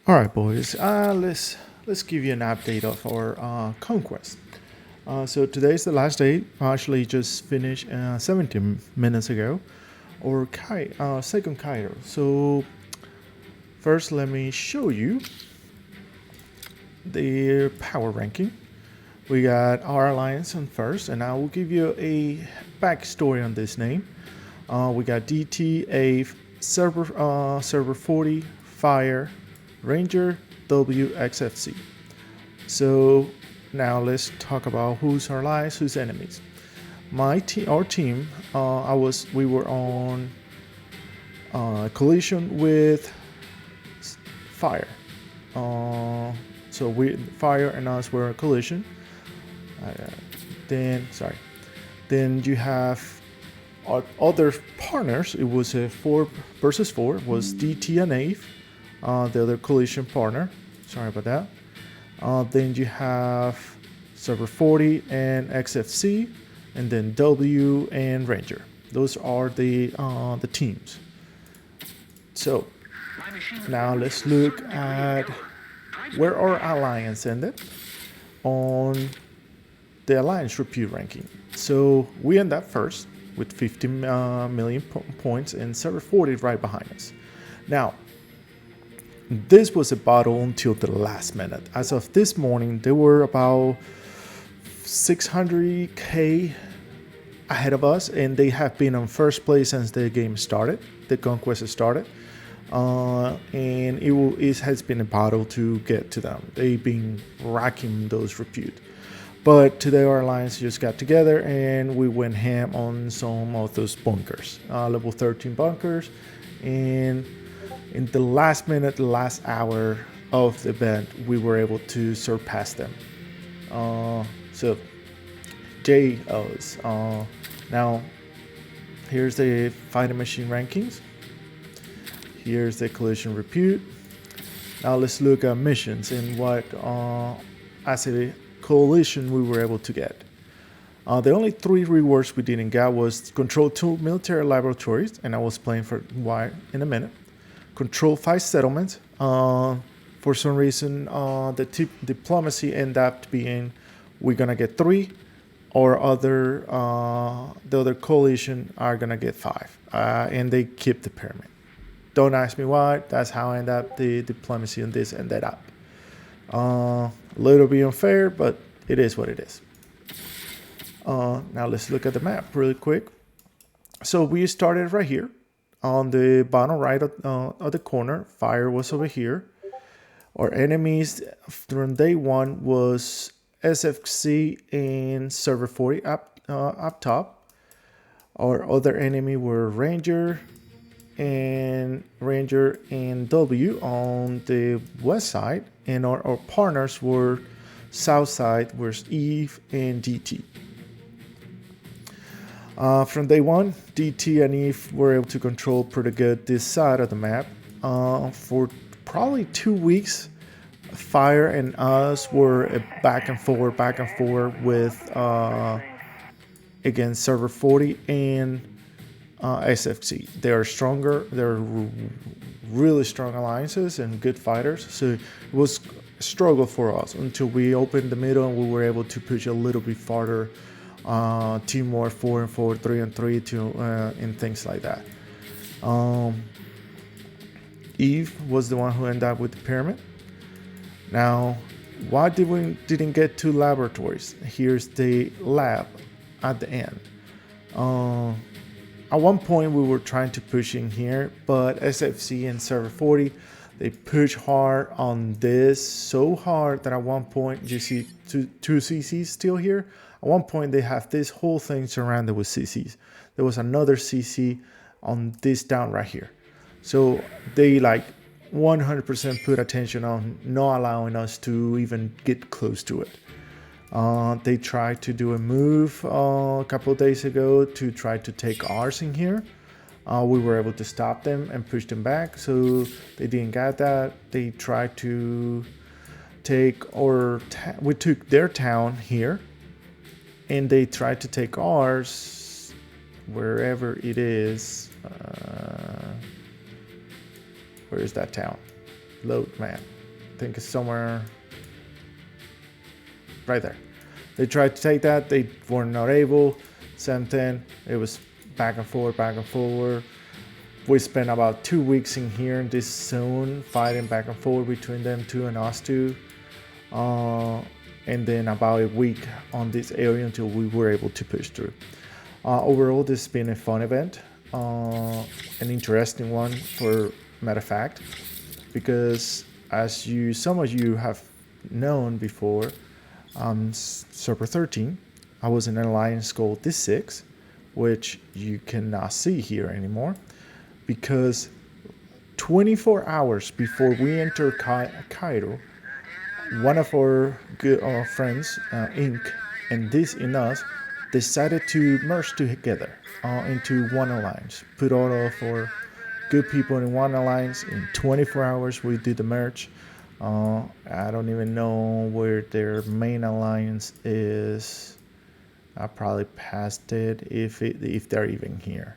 All right, boys. Let's give you an update of our conquest. So today's the last day. I actually just finished 17 minutes ago, or second Cairo. So first, let me show you the power ranking. We got our alliance on first, and I will give you a backstory on this name. We got DT, A, server 40, Fire, Ranger, WXFC. So now let's talk about who's our allies, who's enemies. Our team, we were on collision with Fire. Fire and us were on collision. Uh, then you have our other partners. It was a 4 versus 4. It was DT and Ave, the other collision partner. Sorry about that. Then you have server 40 and XFC, and then W and Ranger. Those are the teams. So now let's look at where our alliance ended on the alliance repute ranking. So we end up first with 50 million points, and server 40 right behind us. Now, this was a battle until the last minute. As of this morning, there were about 600k ahead of us, and they have been on first place since the game started, the conquest started. And it has been a battle to get to them. They've been racking those repute. But today our alliance just got together and we went ham on some of those bunkers, level 13 bunkers. And in the last minute, the last hour of the event, we were able to surpass them. So JOs. Now, here's the fighting machine rankings. Here's the collision repute. Now let's look at missions and what as a coalition we were able to get. The only 3 rewards we didn't get was control 2 military laboratories, and I will explain for why in a minute. Control 5 settlements. For some reason, the diplomacy ended up being we're gonna get 3, or the other coalition are gonna get 5, and they keep the pyramid. Don't ask me why. That's how I end up the diplomacy on this ended up. A little bit unfair, but it is what it is. Now let's look at the map really quick. So we started right here on the bottom right of the corner. Fire was over here. Our enemies from day 1 was SFC and server 40 up top. Our other enemy were Ranger and W on the west side, and our partners were south side, was Eve and DT. From day 1, DT and Eve were able to control pretty good this side of the map. For probably 2 weeks, Fire and us were back and forth with against server 40 and SFC. They are stronger. They're really strong alliances and good fighters. So it was a struggle for us until we opened the middle and we were able to push a little bit farther. Teamwork 4 and 4, 3 and 3, and things like that. Eve was the one who ended up with the pyramid. Now, why didn't get 2 laboratories? Here's the lab at the end. At one point, we were trying to push in here, but SFC and server 40, they push hard on this, so hard that at one point, you see two CCs still here. At one point, they have this whole thing surrounded with CCs. There was another CC on this down right here. So they 100% put attention on not allowing us to even get close to it. They tried to do a move a couple of days ago to try to take ours in here. We were able to stop them and push them back, so they didn't get that. They tried to take we took their town here, and they tried to take ours wherever it is. Where is that town? load map. I think it's somewhere right there. They tried to take that, they were not able. Same thing, it was back and forth, back and forth. We spent about 2 weeks in here in this zone, fighting back and forth between them two and us two. And then about a week on this area until we were able to push through. Overall, this has been a fun event, an interesting one for matter of fact, because as some of you have known before, Server 13, I was in an alliance called D6, which you cannot see here anymore, because 24 hours before we enter Cairo, one of our good friends, INK and D6SN, decided to merge together into one alliance. Put all of our good people in one alliance. In 24 hours, we did the merge. I don't even know where their main alliance is. I probably passed it if they're even here.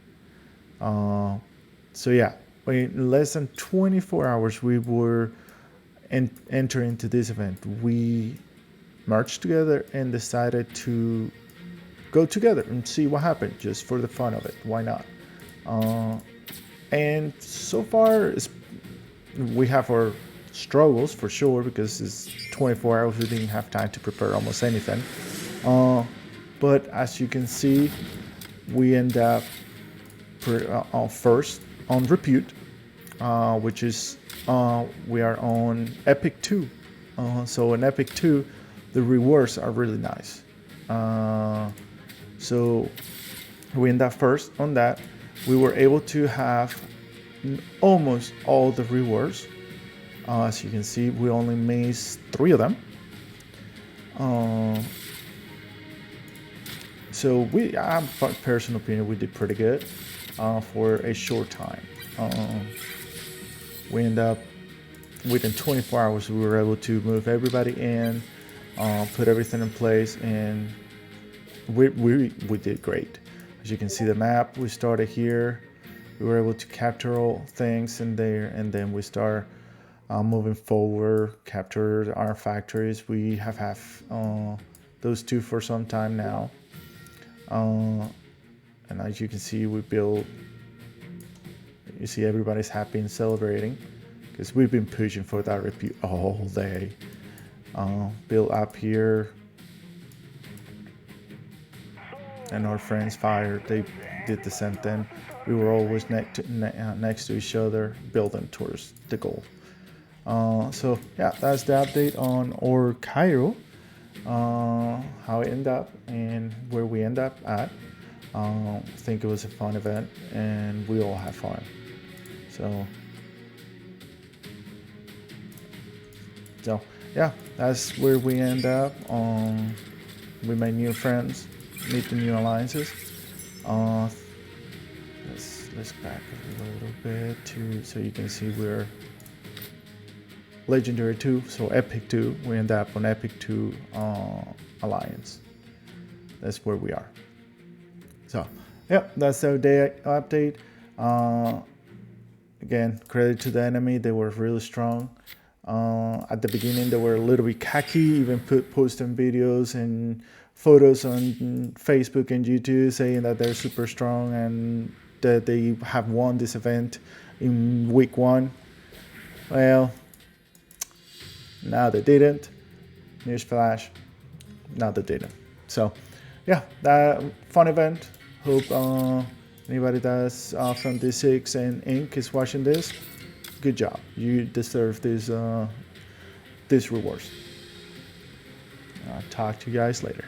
So yeah, in less than 24 hours, we were enter into this event. We merged together and decided to go together and see what happened, just for the fun of it. Why not? And so far, we have our struggles for sure, because it's 24 hours. We didn't have time to prepare almost anything. But as you can see, we end up first on Repute, which is we are on Epic 2. So in Epic 2, the rewards are really nice. So we end up first on that. We were able to have almost all the rewards. As you can see, we only missed 3 of them. So I personal opinion, we did pretty good for a short time. We end up within 24 hours, we were able to move everybody in, put everything in place, and we did great. As you can see the map, we started here. We were able to capture all things in there, and then we start moving forward, capture our factories. We have those 2 for some time now. And as you can see, we build. You see everybody's happy and celebrating, because we've been pushing for that Repute all day. Build up here. And our friends fired. They did the same thing. We were always next to each other, building towards the goal. So yeah, that's the update on our Cairo, how it ended up and where we end up at. I think it was a fun event, and we all had fun. So yeah, that's where we end up. We made new friends, meet the new alliances. Let's back up a little bit so you can see we're Legendary 2, so Epic 2. We end up on Epic 2 Alliance. That's where we are. So yeah, that's our day update. Again, credit to the enemy, they were really strong. At the beginning, they were a little bit cocky, even posting videos and photos on Facebook and YouTube saying that they're super strong and that they have won this event in week 1. Well, now they didn't. Newsflash, now they didn't. So yeah, that fun event. Hope anybody that's from D6 and INK is watching this. Good job. You deserve these rewards. I'll talk to you guys later.